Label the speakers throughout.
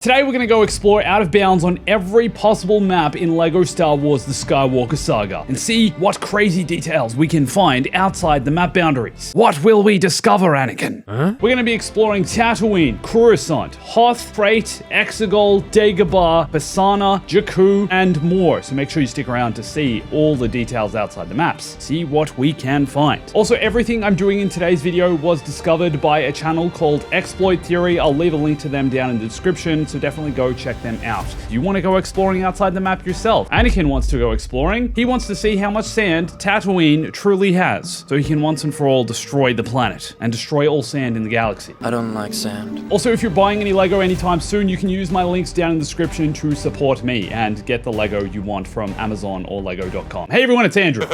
Speaker 1: Today we're going to go explore out of bounds on every possible map in LEGO Star Wars The Skywalker Saga and see what crazy details we can find outside the map boundaries. What will we discover, Anakin? We're going to be exploring Tatooine, Coruscant, Hoth, Crait, Exegol, Dagobah, Pasaana, Jakku, and more. So make sure you stick around to see all the details outside the maps. See what we can find. Also, everything I'm doing in today's video was discovered by a channel called Exploit Theory. I'll leave a link to them down in the description. So definitely go check them out. Do you want to go exploring outside the map yourself? Anakin wants to go exploring. He wants to see how much sand Tatooine truly has, so he can once and for all destroy the planet and destroy all sand in the galaxy.
Speaker 2: I don't like sand.
Speaker 1: Also, if you're buying any LEGO anytime soon, you can use my links down in the description to support me and get the LEGO you want from Amazon or Lego.com. Hey everyone, it's Andrew.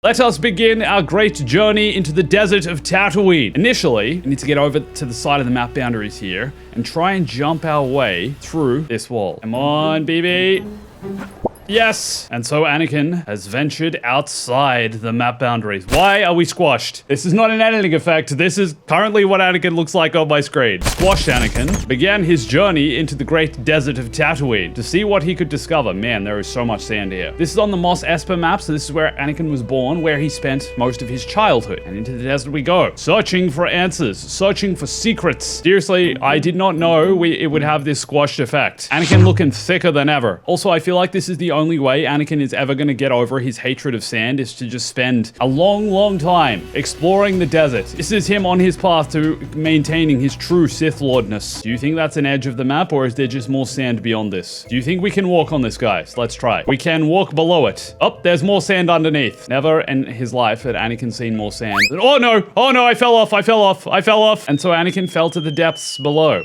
Speaker 1: Let us begin our great journey into the desert of Tatooine. Initially, we need to get over to the side of the map boundaries here and try and jump our way through this wall. Come on, BB. Yes! And so Anakin has ventured outside the map boundaries. Why are we squashed? This is not an editing effect. This is currently what Anakin looks like on my screen. Squashed Anakin began his journey into the great desert of Tatooine to see what he could discover. Man, there is so much sand here. This is on the Mos Espa map, so this is where Anakin was born, where he spent most of his childhood. And into the desert we go. Searching for answers. Searching for secrets. Seriously, I did not know it would have this squashed effect. Anakin looking thicker than ever. Also, I feel like this is the only way Anakin is ever going to get over his hatred of sand is to just spend a long time exploring the desert. This is him on his path to maintaining his true Sith Lordness. Do you think that's an edge of the map, or is there just more sand beyond this? Do you think we can walk on this, guys? Let's try. We can walk below it. Oh, there's more sand underneath. Never in his life had Anakin seen more sand. Oh no, I fell off. And so Anakin fell to the depths below.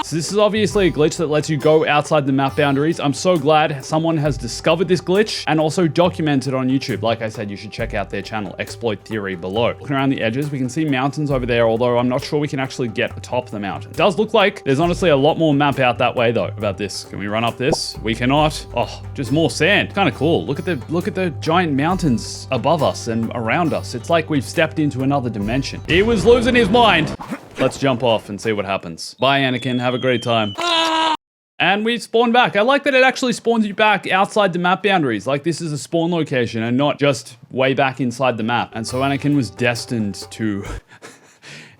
Speaker 1: So this is obviously a glitch that lets you go outside the map boundaries. I'm so glad someone has discovered this glitch and also documented on YouTube. Like I said, you should check out their channel, Exploit Theory, below. Looking around the edges, we can see mountains over there, although I'm not sure we can actually get atop the mountain. It does look like there's honestly a lot more map out that way though. About this, can we run up this? We cannot. Oh, just more sand. Kind of cool. Look at the giant mountains above us and around us. It's like we've stepped into another dimension. He was losing his mind. Let's jump off and see what happens. Bye, Anakin. Have a great time. And we spawn back. I like that it actually spawns you back outside the map boundaries. Like this is a spawn location and not just way back inside the map. And so Anakin was destined to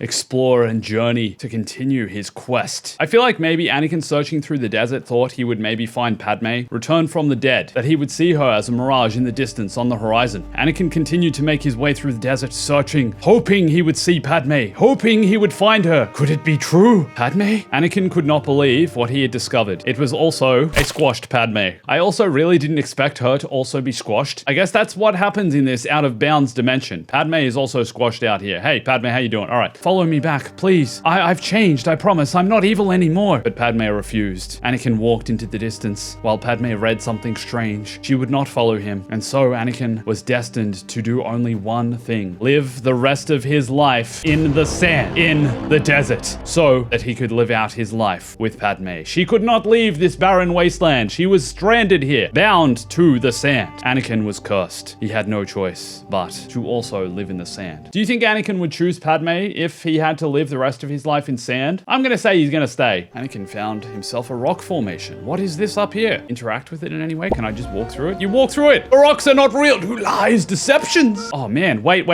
Speaker 1: explore and journey to continue his quest. I feel like maybe Anakin searching through the desert thought he would maybe find Padme, return from the dead, that he would see her as a mirage in the distance on the horizon. Anakin continued to make his way through the desert, searching, hoping he would see Padme, hoping he would find her. Could it be true? Padme? Anakin could not believe what he had discovered. It was also a squashed Padme. I also really didn't expect her to also be squashed. I guess that's what happens in this out of bounds dimension. Padme is also squashed out here. Hey, Padme, how you doing? All right. Follow me back, please. I've changed, I promise. I'm not evil anymore. But Padme refused. Anakin walked into the distance. While Padme read something strange, she would not follow him. And so Anakin was destined to do only one thing. Live the rest of his life in the sand, in the desert, so that he could live out his life with Padme. She could not leave this barren wasteland. She was stranded here, bound to the sand. Anakin was cursed. He had no choice but to also live in the sand. Do you think Anakin would choose Padme if he had to live the rest of his life in sand? I'm gonna say he's gonna stay. Anakin found himself a rock formation. What is this up here? Interact with it in any way? Can I just walk through it? You walk through it! The rocks are not real! Who lies? Deceptions! Oh man, wait.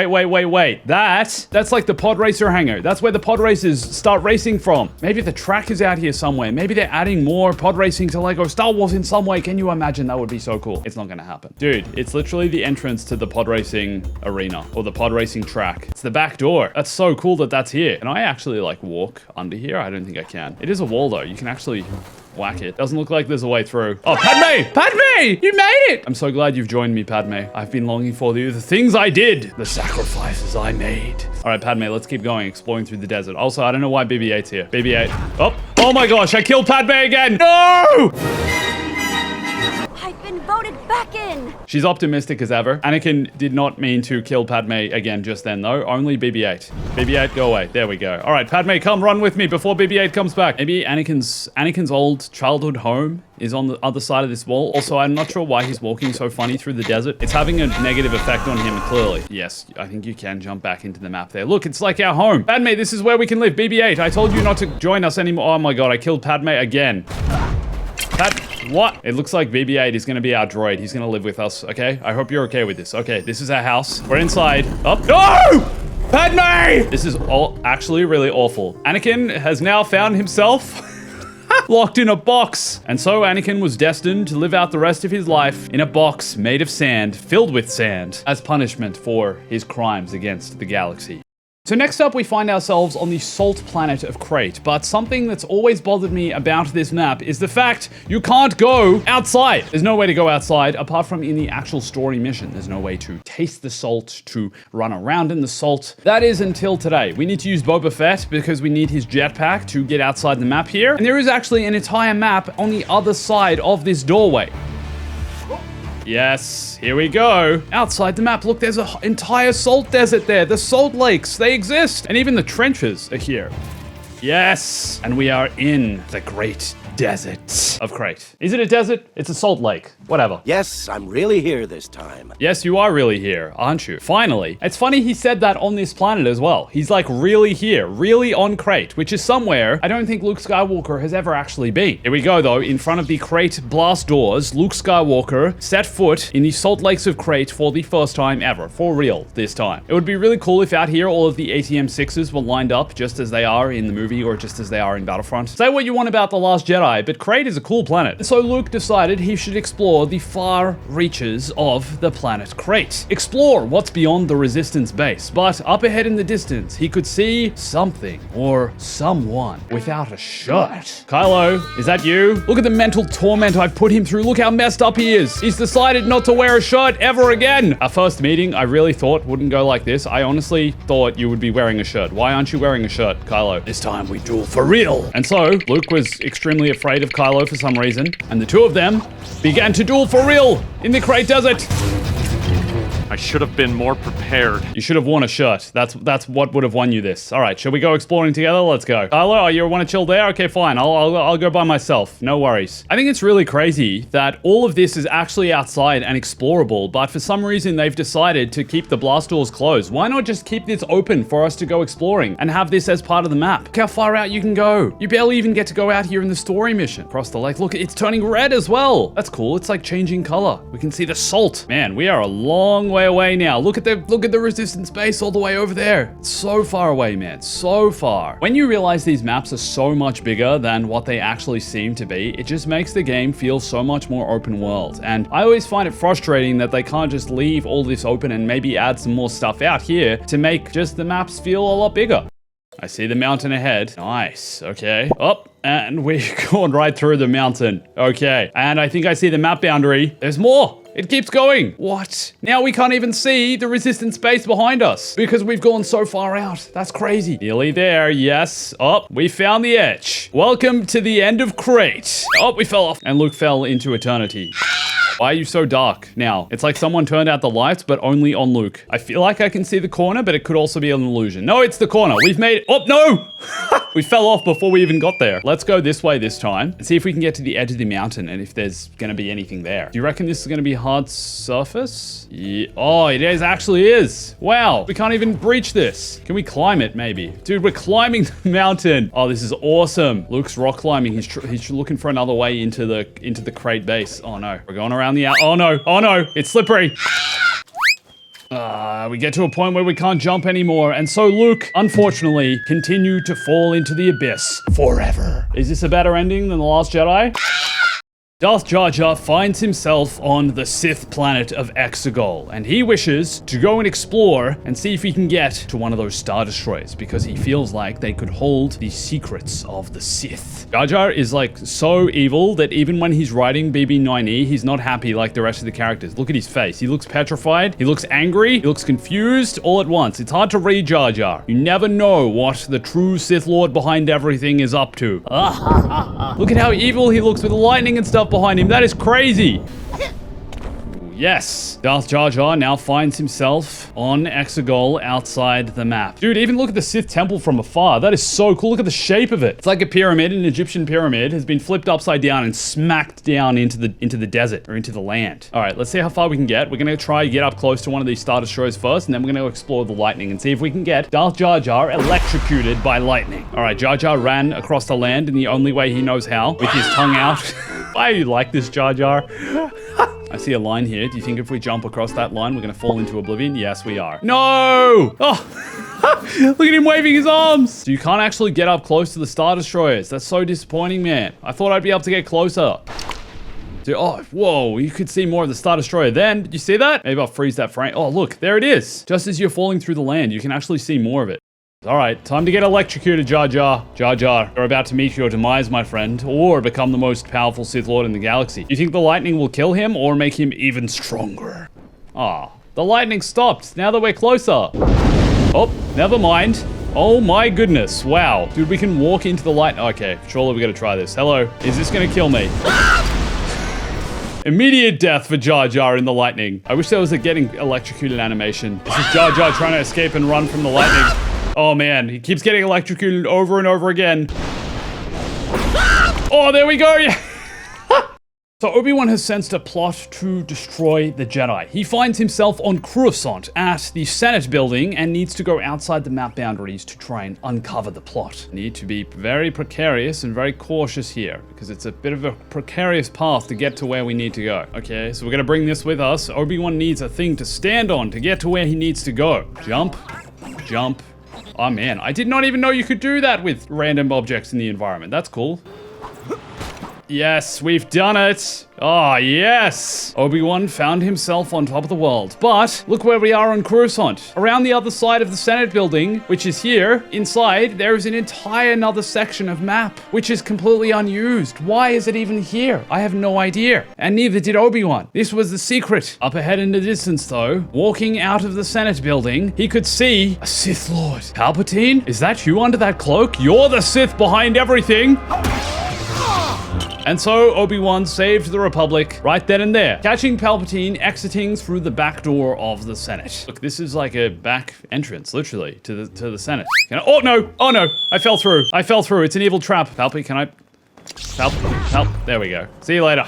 Speaker 1: That's like the pod racer hangar. That's where the pod racers start racing from. Maybe the track is out here somewhere. Maybe they're adding more pod racing to LEGO Star Wars in some way. Can you imagine? That would be so cool. It's not gonna happen. Dude, it's literally the entrance to the pod racing arena or the pod racing track. It's the back door. That's so cool that that's here. Can I actually like walk under here? I don't think I can. It is a wall though. You can actually whack it. Doesn't look like there's a way through. Oh, Padme! Padme! You made it! I'm so glad you've joined me, Padme. I've been longing for you. The things I did. The sacrifices I made. All right, Padme, let's keep going, exploring through the desert. Also, I don't know why BB-8's here. BB-8. Oh my gosh, I killed Padme again! No!
Speaker 3: I've been voted
Speaker 2: back in.
Speaker 1: She's optimistic as ever. Anakin did not mean to kill Padme again just then, though. Only BB-8. BB-8, go away. There we go. All right, Padme, come run with me before BB-8 comes back. Maybe Anakin's old childhood home is on the other side of this wall. Also, I'm not sure why he's walking so funny through the desert. It's having a negative effect on him, clearly. Yes, I think you can jump back into the map there. Look, it's like our home. Padme, this is where we can live. BB-8, I told you not to join us anymore. Oh my god, I killed Padme again. What? It looks like BB-8 is gonna be our droid. He's gonna live with us, okay? I hope you're okay with this. Okay, this is our house. We're inside. Oh, no! Padme! This is all actually really awful. Anakin has now found himself locked in a box. And so Anakin was destined to live out the rest of his life in a box made of sand, filled with sand, as punishment for his crimes against the galaxy. So next up, we find ourselves on the salt planet of Crait, but something that's always bothered me about this map is the fact you can't go outside. There's no way to go outside apart from in the actual story mission. There's no way to taste the salt, to run around in the salt. That is until today. We need to use Boba Fett because we need his jetpack to get outside the map here. And there is actually an entire map on the other side of this doorway. Yes, here we go. Outside the map, look, there's an entire salt desert there. The salt lakes, they exist. And even the trenches are here. Yes, and we are in the great desert of Crait. Is it a desert? It's a salt lake. Whatever.
Speaker 3: Yes, I'm really here this time.
Speaker 1: Yes, you are really here, aren't you? Finally. It's funny he said that on this planet as well. He's like really here, really on Crait, which is somewhere I don't think Luke Skywalker has ever actually been. Here we go though, in front of the Crait blast doors, Luke Skywalker set foot in the salt lakes of Crait for the first time ever. For real, this time. It would be really cool if out here all of the ATM-6s were lined up just as they are in the movie or just as they are in Battlefront. Say what you want about The Last Jedi, but Crait is a cool planet. So Luke decided he should explore the far reaches of the planet Crait. Explore what's beyond the Resistance base. But up ahead in the distance, he could see something or someone without a shirt. Kylo, is that you? Look at the mental torment I've put him through. Look how messed up he is. He's decided not to wear a shirt ever again. Our first meeting, I really thought wouldn't go like this. I honestly thought you would be wearing a shirt. Why aren't you wearing a shirt, Kylo? This time we duel for real. And so Luke was extremely afraid of Kylo for some reason, and the two of them began to duel for real in the Crait Desert.
Speaker 4: I should have been more prepared.
Speaker 1: You should have worn a shirt. That's what would have won you this. All right, shall we go exploring together? Let's go. Kylo, oh, you want to chill there? Okay, fine. I'll go by myself. No worries. I think it's really crazy that all of this is actually outside and explorable, but for some reason they've decided to keep the blast doors closed. Why not just keep this open for us to go exploring and have this as part of the map? Look how far out you can go. You barely even get to go out here in the story mission. Across the lake. Look, it's turning red as well. That's cool. It's like changing color. We can see the salt. Man, we are a long way away now. Look at the Resistance base all the way over there. It's so far away, man. So far. When you realize these maps are so much bigger than what they actually seem to be, it just makes the game feel so much more open world. And I always find it frustrating that they can't just leave all this open and maybe add some more stuff out here to make just the maps feel a lot bigger. I see the mountain ahead. Nice. Okay. Up. And we've gone right through the mountain. Okay. And I think I see the map boundary. There's more. It keeps going. What? Now we can't even see the Resistance base behind us because we've gone so far out. That's crazy. Nearly there. Yes. Oh, we found the edge. Welcome to the end of Crait. Oh, we fell off. And Luke fell into eternity. Why are you so dark now? It's like someone turned out the lights, but only on Luke. I feel like I can see the corner, but it could also be an illusion. No, it's the corner. We've made... Oh, no! We fell off before we even got there. Let's go this way this time and see if we can get to the edge of the mountain and if there's going to be anything there. Do you reckon this is going to be hard surface? Yeah. Oh, it actually is. Wow. We can't even breach this. Can we climb it, maybe? Dude, we're climbing the mountain. Oh, this is awesome. Luke's rock climbing. He's looking for another way into the Crait base. Oh, no. We're going around the out. Oh, no. Oh, no. It's slippery. We get to a point where we can't jump anymore, and so Luke, unfortunately, continued to fall into the abyss forever. Is this a better ending than The Last Jedi? Darth Jar Jar finds himself on the Sith planet of Exegol, and he wishes to go and explore and see if he can get to one of those Star Destroyers, because he feels like they could hold the secrets of the Sith. Jar Jar is like so evil that even when he's riding BB-9E, he's not happy like the rest of the characters. Look at his face. He looks petrified, he looks angry, he looks confused all at once. It's hard to read Jar Jar. You never know what the true Sith Lord behind everything is up to. Look at how evil he looks with lightning and stuff behind him. That is crazy. Yes. Darth Jar Jar now finds himself on Exegol outside the map. Dude, even look at the Sith temple from afar. That is so cool. Look at the shape of it. It's like a pyramid. An Egyptian pyramid has been flipped upside down and smacked down into the desert or into the land. All right, let's see how far we can get. We're going to try to get up close to one of these Star Destroyers first, and then we're going to explore the lightning and see if we can get Darth Jar Jar electrocuted by lightning. All right, Jar Jar ran across the land in the only way he knows how, with his tongue out. Why are you like this, Jar Jar? I see a line here. Do you think if we jump across that line, we're going to fall into oblivion? Yes, we are. No! Oh, look at him waving his arms. So you can't actually get up close to the Star Destroyers. That's so disappointing, man. I thought I'd be able to get closer. Dude, oh, whoa, you could see more of the Star Destroyer then. Did you see that? Maybe I'll freeze that frame. Oh, look, there it is. Just as you're falling through the land, you can actually see more of it. All right, time to get electrocuted, Jar Jar. Jar Jar, you're about to meet your demise, my friend, or become the most powerful Sith Lord in the galaxy. You think the lightning will kill him or make him even stronger? Ah, the lightning stopped. Now that we're closer. Oh, never mind. Oh my goodness. Wow. Dude, we can walk into the light. Okay, surely we gotta try this. Hello, is this gonna kill me? Immediate death for Jar Jar in the lightning. I wish there was a getting electrocuted animation. This is Jar Jar trying to escape and run from the lightning. Oh man, he keeps getting electrocuted over and over again. Oh, there we go. Yeah. So Obi-Wan has sensed a plot to destroy the Jedi. He finds himself on Coruscant at the Senate building and needs to go outside the map boundaries to try and uncover the plot. Need to be very precarious and very cautious here because it's a bit of a precarious path to get to where we need to go. Okay, so we're gonna bring this with us. Obi-Wan needs a thing to stand on to get to where he needs to go. Jump, jump. Oh man, I did not even know you could do that with random objects in the environment. That's cool. Yes, we've done it. Oh, yes. Obi-Wan found himself on top of the world. But look where we are on Coruscant. Around the other side of the Senate building, which is here, inside, there is an entire another section of map, which is completely unused. Why is it even here? I have no idea. And neither did Obi-Wan. This was the secret. Up ahead in the distance, though, walking out of the Senate building, he could see a Sith Lord. Palpatine? Is that you under that cloak? You're the Sith behind everything. And so Obi-Wan saved the Republic right then and there, catching Palpatine exiting through the back door of the Senate. Look, this is like a back entrance, literally, to the Senate. Oh no! Oh no! I fell through. I fell through. It's an evil trap. Palpy, can I? There we go. See you later.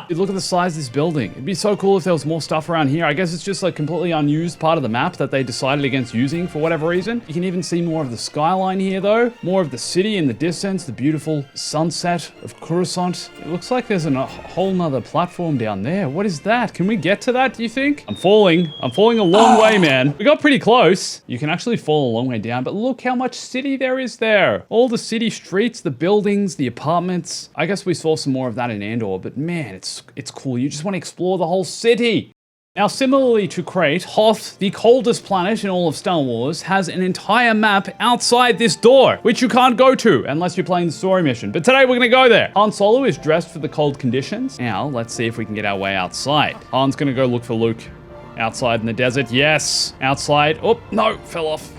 Speaker 1: Dude, look at the size of this building. It'd be so cool if there was more stuff around here. I guess it's just a completely unused part of the map that they decided against using for whatever reason. You can even see more of the skyline here though. More of the city in the distance, the beautiful sunset of Coruscant. It looks like there's a whole nother platform down there. What is that? Can we get to that, do you think? I'm falling a long way, man. We got pretty close. You can actually fall a long way down, but look how much city there is there. All the city streets, the buildings, the apartments. I guess we saw some more of that in Andor, but man, it's cool. You just want to explore the whole city. Now, similarly to Crait, Hoth, the coldest planet in all of Star Wars, has an entire map outside this door, which you can't go to unless you're playing the story mission. But today we're going to go there. Han Solo is dressed for the cold conditions. Now, let's see if we can get our way outside. Han's going to go look for Luke outside in the desert. Yes, outside. Oh, no, fell off.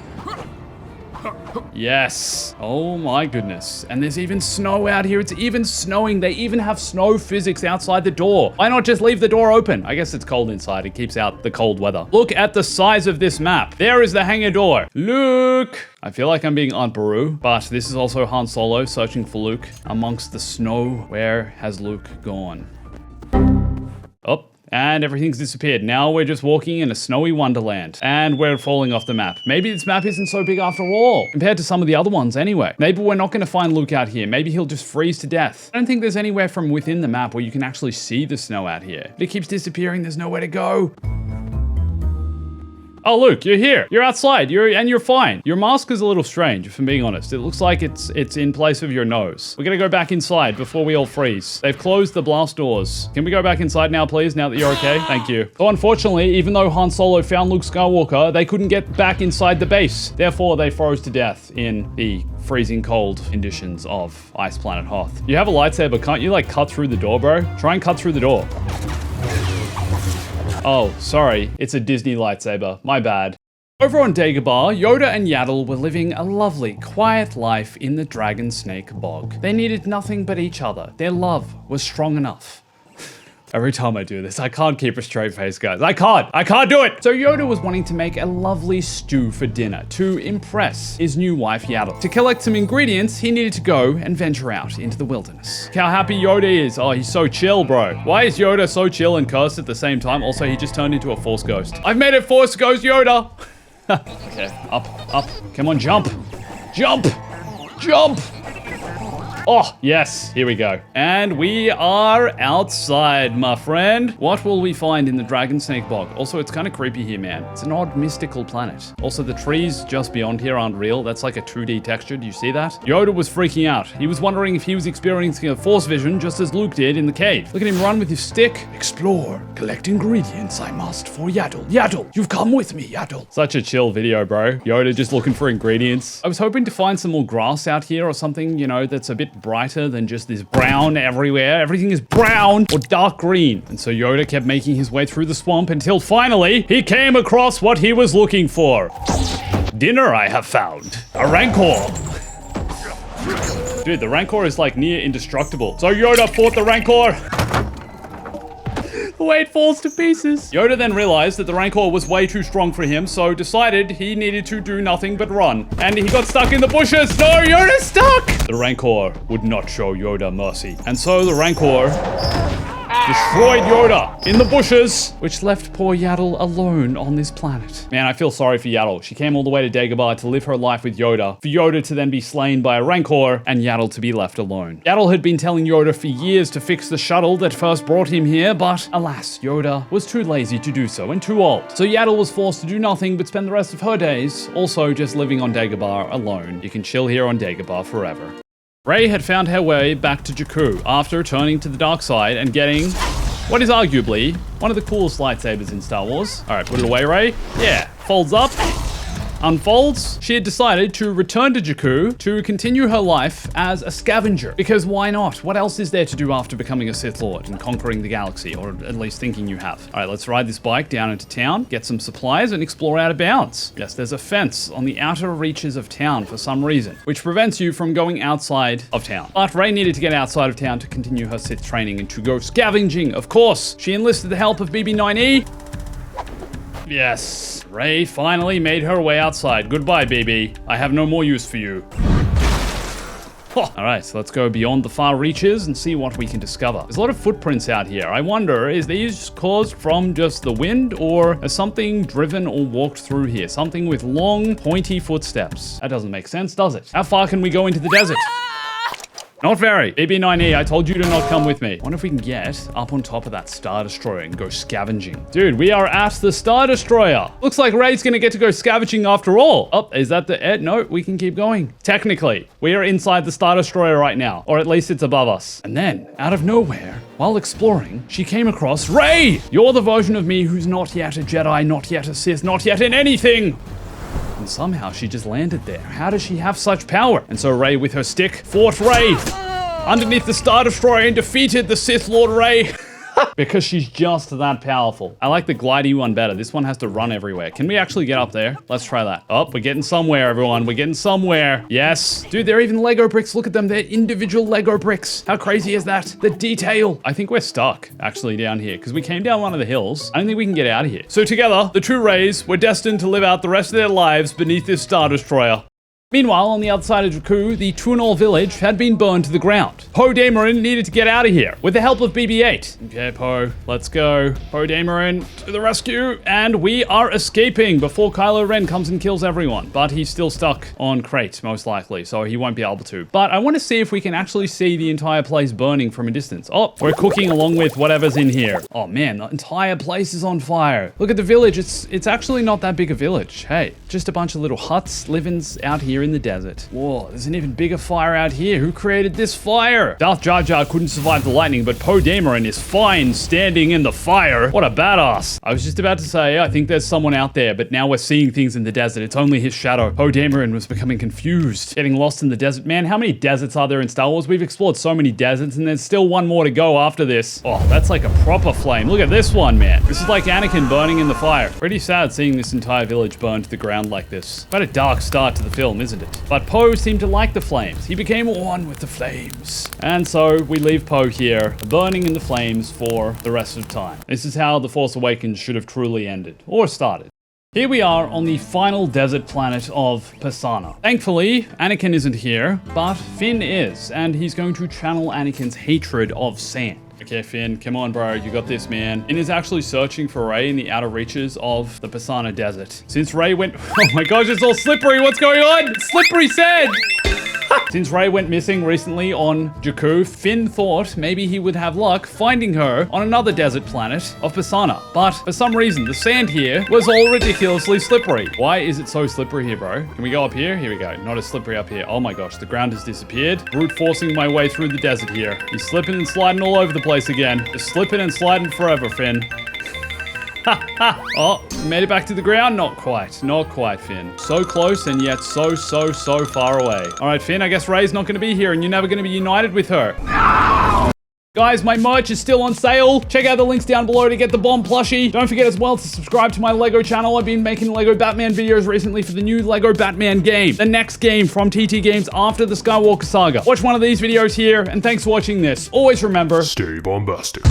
Speaker 1: Yes. Oh my goodness. And there's even snow out here. It's even snowing. They even have snow physics outside the door. Why not just leave the door open? I guess it's cold inside. It keeps out the cold weather. Look at the size of this map. There is the hangar door. Luke. I feel like I'm being Aunt Beru, but this is also Han Solo searching for Luke amongst the snow. Where has Luke gone? Oh. And everything's disappeared. Now we're just walking in a snowy wonderland. And we're falling off the map. Maybe this map isn't so big after all, compared to some of the other ones anyway. Maybe we're not going to find Luke out here. Maybe he'll just freeze to death. I don't think there's anywhere from within the map where you can actually see the snow out here. It keeps disappearing. There's nowhere to go. Oh, Luke, you're here. You're outside. You're fine. Your mask is a little strange, if I'm being honest. It looks like it's in place of your nose. We're gonna go back inside before we all freeze. They've closed the blast doors. Can we go back inside now, please, now that you're okay? Thank you. So unfortunately, even though Han Solo found Luke Skywalker, they couldn't get back inside the base. Therefore, they froze to death in the freezing cold conditions of Ice Planet Hoth. You have a lightsaber, can't you like cut through the door, bro? Try and cut through the door. Oh, sorry, it's a Disney lightsaber. My bad. Over on Dagobah, Yoda and Yaddle were living a lovely, quiet life in the Dragon Snake Bog. They needed nothing but each other. Their love was strong enough. Every time I do this, I can't keep a straight face, guys. I can't do it. So Yoda was wanting to make a lovely stew for dinner to impress his new wife, Yaddle. To collect some ingredients, he needed to go and venture out into the wilderness. Look how happy Yoda is. Oh, he's so chill, bro. Why is Yoda so chill and cursed at the same time? Also, he just turned into a Force Ghost. I've made it Force Ghost Yoda. Okay, up. Come on, jump. Jump. Oh, yes, here we go. And we are outside, my friend. What will we find in the Dragon Snake Bog? Also, it's kind of creepy here, man. It's an odd, mystical planet. Also, the trees just beyond here aren't real. That's like a 2D texture. Do you see that? Yoda was freaking out. He was wondering if he was experiencing a Force vision just as Luke did in the cave. Look at him run with his stick. Explore. Collect ingredients I must for Yaddle. Yaddle, you've come with me, Yaddle. Such a chill video, bro. Yoda just looking for ingredients. I was hoping to find some more grass out here or something, you know, that's a bit brighter than just this brown everywhere. Everything is brown or dark green. And so Yoda kept making his way through the swamp until finally he came across what he was looking for. Dinner I have found. A Rancor. Dude, the Rancor is like near indestructible. So Yoda fought the Rancor. The way it falls to pieces. Yoda then realized that the Rancor was way too strong for him, so decided he needed to do nothing but run. And he got stuck in the bushes. No, Yoda's stuck! The Rancor would not show Yoda mercy. And so the Rancor destroyed Yoda in the bushes, which left poor Yaddle alone on this planet. Man, I feel sorry for Yaddle. She came all the way to Dagobah to live her life with Yoda, for Yoda to then be slain by a Rancor, and Yaddle to be left alone. Yaddle had been telling Yoda for years to fix the shuttle that first brought him here, but alas, Yoda was too lazy to do so and too old. So Yaddle was forced to do nothing but spend the rest of her days also just living on Dagobah alone. You can chill here on Dagobah forever. Rey had found her way back to Jakku after turning to the dark side and getting what is arguably one of the coolest lightsabers in Star Wars. All right, put it away, Rey. Yeah, folds up, unfolds. She had decided to return to Jakku to continue her life as a scavenger. Because why not? What else is there to do after becoming a Sith Lord and conquering the galaxy, or at least thinking you have? All right, let's ride this bike down into town, get some supplies, and explore out of bounds. Yes, there's a fence on the outer reaches of town for some reason, which prevents you from going outside of town. But Rey needed to get outside of town to continue her Sith training and to go scavenging, of course. She enlisted the help of BB-9E. Yes, Rey finally made her way outside. Goodbye, BB. I have no more use for you. All right, so let's go beyond the far reaches and see what we can discover. There's a lot of footprints out here. I wonder, is these caused from just the wind, or is something driven or walked through here? Something with long, pointy footsteps. That doesn't make sense, does it? How far can we go into the desert? Not very. BB-9E, I told you to not come with me. I wonder if we can get up on top of that Star Destroyer and go scavenging. Dude, we are at the Star Destroyer. Looks like Rey's gonna get to go scavenging after all. Oh, is that the end? No, we can keep going. Technically, we are inside the Star Destroyer right now, or at least it's above us. And then, out of nowhere, while exploring, she came across Rey! You're the version of me who's not yet a Jedi, not yet a Sith, not yet in anything! And somehow she just landed there. How does she have such power? And so Rey, with her stick, fought Rey underneath the Star Destroyer and defeated the Sith Lord Rey. Because she's just that powerful. I like the glidey one better. This one has to run everywhere. Can we actually get up there? Let's try that. Oh, we're getting somewhere, everyone. We're getting somewhere. Yes. Dude, they're even Lego bricks. Look at them. They're individual Lego bricks. How crazy is that? The detail. I think we're stuck, actually, down here, because we came down one of the hills. I don't think we can get out of here. So together, the two Reys were destined to live out the rest of their lives beneath this Star Destroyer. Meanwhile, on the other side of Jakku, the Tunol village had been burned to the ground. Poe Dameron needed to get out of here with the help of BB-8. Okay, Poe, let's go. Poe Dameron to the rescue, and we are escaping before Kylo Ren comes and kills everyone. But he's still stuck on Crait, most likely, so he won't be able to. But I want to see if we can actually see the entire place burning from a distance. Oh, we're cooking along with whatever's in here. Oh man, the entire place is on fire. Look at the village. It's actually not that big a village. Hey, just a bunch of little huts, livings out here in the desert. Whoa, there's an even bigger fire out here. Who created this fire? Darth Jar Jar couldn't survive the lightning, but Poe Dameron is fine standing in the fire. What a badass. I was just about to say, I think there's someone out there, but now we're seeing things in the desert. It's only his shadow. Poe Dameron was becoming confused, getting lost in the desert. Man, how many deserts are there in Star Wars? We've explored so many deserts, and there's still one more to go after this. Oh, that's like a proper flame. Look at this one, man. This is like Anakin burning in the fire. Pretty sad seeing this entire village burn to the ground like this. Quite a dark start to the film, isn't it? isn't it? But Poe seemed to like the flames. He became one with the flames. And so we leave Poe here, burning in the flames for the rest of time. This is how The Force Awakens should have truly ended, or started. Here we are on the final desert planet of Pasaana. Thankfully, Anakin isn't here, but Finn is, and he's going to channel Anakin's hatred of sand. Okay, Finn, come on, bro. You got this, man. Finn is actually searching for Rey in the outer reaches of the Pasaana desert. Since Rey went... Oh my gosh, it's all slippery. What's going on? It's slippery sand! Since Rey went missing recently on Jakku, Finn thought maybe he would have luck finding her on another desert planet of Pasaana. But for some reason, the sand here was all ridiculously slippery. Why is it so slippery here, bro? Can we go up here? Here we go. Not as slippery up here. Oh my gosh, the ground has disappeared. Brute forcing my way through the desert here. He's slipping and sliding all over the place again. Just slipping and sliding forever, Finn. Ha ha! Oh, made it back to the ground? Not quite. Not quite, Finn. So close and yet so far away. All right, Finn, I guess Rey's not going to be here and you're never going to be united with her. No! Guys, my merch is still on sale. Check out the links down below to get the Bomb plushie. Don't forget as well to subscribe to my LEGO channel. I've been making LEGO Batman videos recently for the new LEGO Batman game. The next game from TT Games after the Skywalker saga. Watch one of these videos here, and thanks for watching this. Always remember,
Speaker 2: stay bombastic.